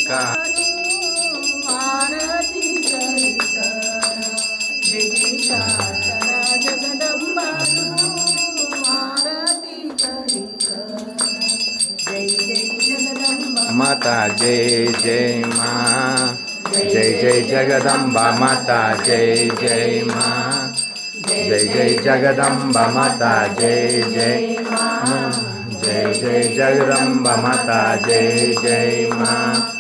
का माता जय जय माँ, जय जय जगदम्बा माता जय जय माँ, जय जय जगदम्बा माता जय जय माँ, जय जय जगदम्बा माता जय जय माँ।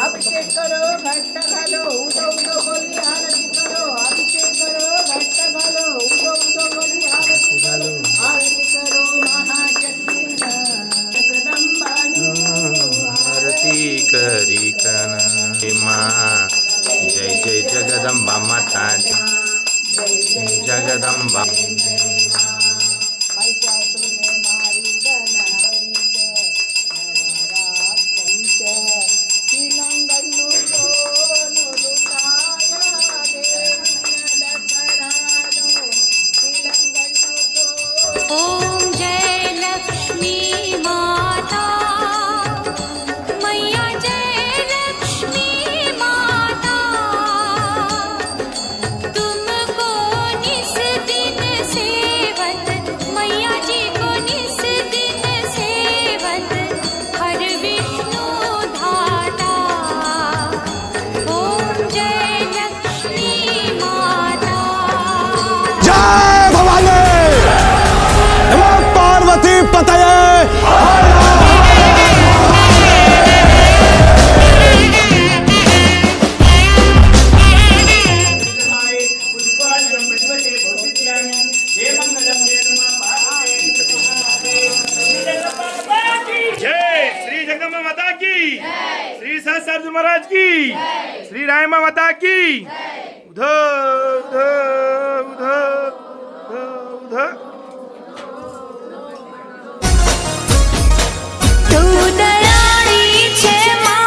अभिषेक करो घट्ट घालो उदो उदो बोली आरती करो। अभिषेक करो घट्ट घालो उदो उदो बोली आरती करो। आरती करो महाशक्ति जगदम्बानी आरती करी कन माँ, जय जय जगदम्बा माता जगदम्बा। ओम जय लक्ष्मी माता मैया, जय लक्ष्मी माता, तुमको निस दिन सेवत, मैया जी को निस दिन सेवत, हर विष्णु धाता। ओम जय लक्ष्मी माता। जय भवानी पार्वती पतये। जय श्री जगदम्बा माता की, श्री सहस्त्र महाराज की, श्री राय माता की। उधर उधर उधर उधर तू दयाळी छे मां,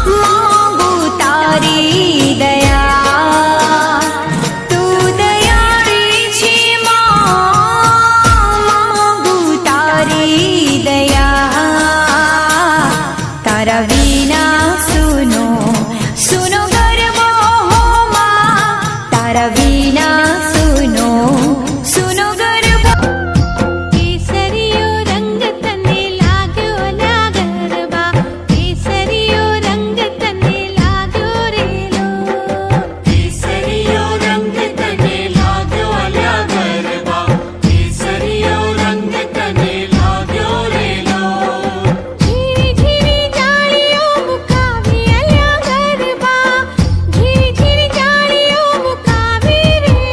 मांगू तारी दया। तू दयाळी छे मां, मांगू तारी दया। तारा विना सुनो सुनो गरबो हो मां, तारा विना सुनो सुनो गरबो। केसरियो रंग तने लाग्यो ला गरबा, केसरियो रंग तने लाग्यो रेलो। केसरियो रंग तने लाग्यो ला गरबा, केसरियो रंग तने लाग्यो रेलो। झीरी झीरी जाळियो मुकावी आल्या गरबा, झीरी झीरी जाळियो मुकावी रेलो।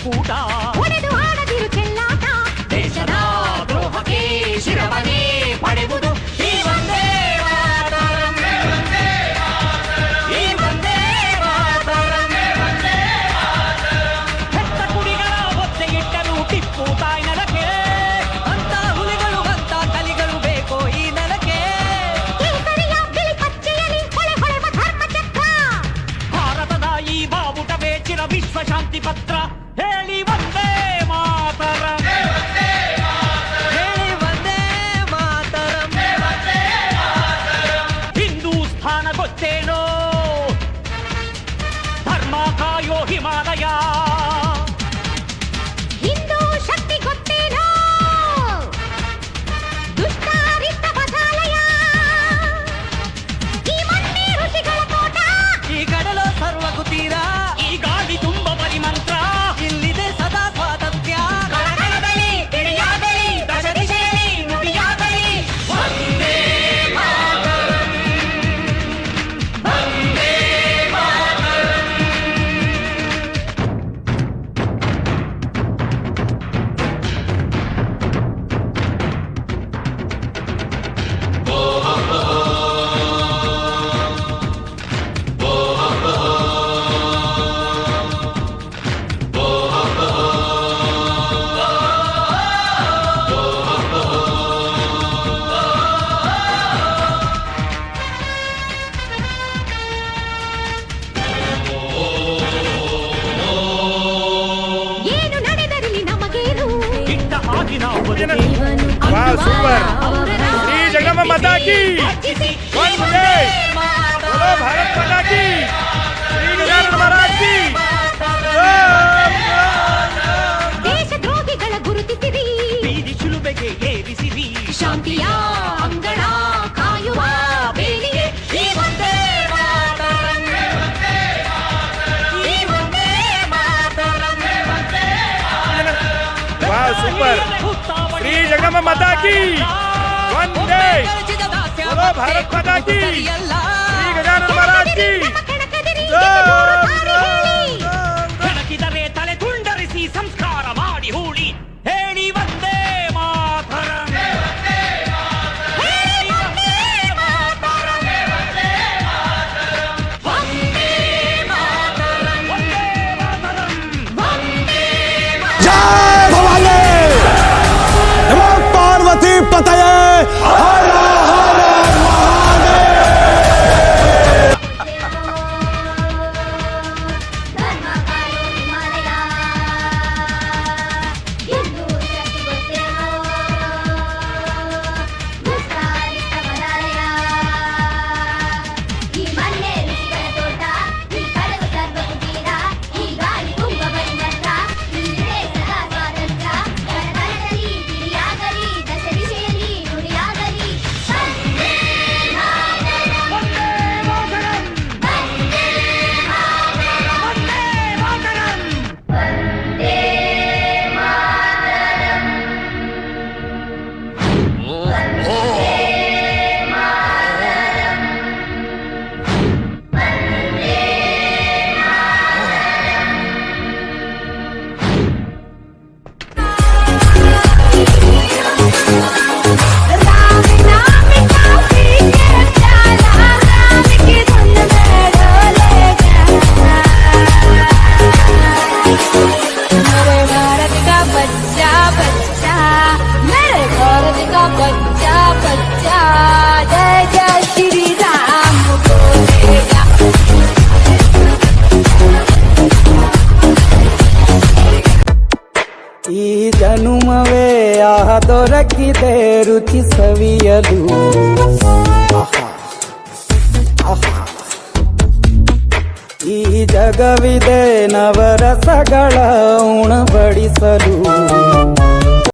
ಕೂಟ ಒಡೆದು ಆಡದಿರು ಚೆಲ್ಲಾಟ ದೇಶದ ದ್ರೋಹಕ್ಕೆ ಶಿರವನೇ ಪಡೆಯುವುದು ಈ ಒಂದೇ ಮಾತರಂ. ಈ ಒಂದೇ ಮಾತರಂ. ಹೆತ್ತ ಕುಡಿಗಳ ಒತ್ತೆ ಇಟ್ಟರು ಟಿಪ್ಪು ತಾಯಿ ನೆಲಕ್ಕೆ ಅಂತ ಹುಲಿಗಳು ಅಂತ ಕಲಿಗಳು ಬೇಕೋ ಈ ನೆಲಕ್ಕೆ. ಕೇಸರಿಯ ಬಿಳಿ ಪಚ್ಚೆಯಲ್ಲಿ ಹೊಳೆ ಹೊಳೆವ ಧರ್ಮಚಕ್ರ ಭಾರತದ ಈ ಬಾವುಟ ಬೇಚಿರ ವಿಶ್ವ ಶಾಂತಿ ಪತ್ರ ಹೇಳಿ ಒಂದೇ ಮಾತರಂ. ಹೇಳಿ ಒಂದೇ ಮಾತರಂ. ಹಿಂದೂಸ್ಥಾನ ಗೊತ್ತೇನೋ ಧರ್ಮ ಕಾಯೋ ಹಿಮಾಲಯ. ಹಿಂದೂ ಶಕ್ತಿ ಗೊತ್ತೇನೋ ದುಷ್ಟಾರಿತ ಬಸಾಲಯ. ಈ ಮಣ್ಣೆ ಋಷಿಗಳ ತೋಟ ಈ ಕಡಲ ಸರ್ವಗೂ ತೀರ ಈ ಗಾಳಿ ತುಂಬ ಪರಿಮಂತ್ರ ಇಲ್ಲಿದೆ ಸದಾ ಸ್ವಾತಂತ್ರ್ಯ. ಕಣಕಣದಲ್ಲಿ ತಿಳಿಯಾಗಲಿ ದಶ ದಿಶೆಯಲ್ಲಿ ನುಡಿಯಾಗಲಿ ಒಂದೇ ಮಾತರಂ. ಒಂದೇ ಮಾತರಂ. ಏನು ನಡೆದರಿಲಿ ನಮಗೇನು ಇಟ್ಟ ಆಗಿನ ಬದುಕೆ ವಾಹ್, ಸೂಪರ್. ಶ್ರೀ ಜಗದಂಬ ಮಾತಾ ಕಿ ವಂದೇ बोलो भारत माता की श्री गजानन महाराज की ದೇಶದ್ರೋಹಿಗಳ ಗುರುತಿಸಿರಿ ಬೀದಿ ಶಿಲುಬೆಗೆ ಏರಿಸಿರಿ ಶಾಂತಿಯ ಅಂಗಳ ಕಾಯುವ ಬೇಲಿಗೆ ಈ ಒಂದೇ ಮಾತರಂ. ಈ ಒಂದೇ ಮಾತರಂ. वाह सुपर श्री जगदम्बा माता की वंदे बोलो भारत माता की श्री गजानन महाराज की ಬೆಳಕಿದರೆ ತಲೆ ತುಂಡರಿಸಿ ಸಂಸ್ಕಾರ ಮಾಡಿ ಹೂಳಿ ಹೇಳಿ ಒಂದೇ ಮಾತರಂ. ಹೇಳಿ ಒಂದೇ ಮಾತರಂ. ಒಂದೇ ಮಾತರಂ. ಒಂದೇ ಮಾತರಂ. ಒಂದೇ ಮಾತರಂ. जय भवानी नमो पार्वती पतये हर हर ಧರ್ಮ ಕಾಯೋ ಹಿಮಾಲಯ. ಹಿಂದೂ ಶಕ್ತಿ ಗೊತ್ತೇನೋ ದುಷ್ಟಾರಿತ ಬಸಾಲಯ. ಈ ಮಣ್ಣೆ ಋಷಿಗಳ ತೋಟ ಈ ಕಡಲ ಸರ್ವಗೂ ತೀರ ಈ ಗಾಳಿ ತುಂಬ ಪರಿಮಂತ್ರ ಇಲ್ಲಿದೆ ಸದಾ ಸ್ವಾತಂತ್ರ್ಯ. ಕಣಕಣದಲ್ಲಿ ತಿಳಿಯಾಗಲಿ ದಶ ದಿಶೆಯಲ್ಲಿ ನುಡಿಯಾಗಲಿ ವಂದೇ ಮಾತರಂ. ಒಂದೇ ಮಾತರಂ. ವಂದೇ ಮಾತರಂ. ಒಂದೇ ಮಾತರಂ. ವಂದೇ ಮಾತರಂ. राम नाम काफी है प्याला राम की धुन में डोलेगा. मेरे भारत का बच्चा बच्चा मेरे भारत का बच्चा बच्चा जय जय श्री राम बोलेगा. ಈ ಜನುಮವೇ ಆಹ ದೊರಕಿದೆ ರುಚಿ ಸವಿಯಲು. ಆಹಾ, ಆಹಾ. ಈ ಜಗವಿದೆ ನವರಸಗಳ ಉಣ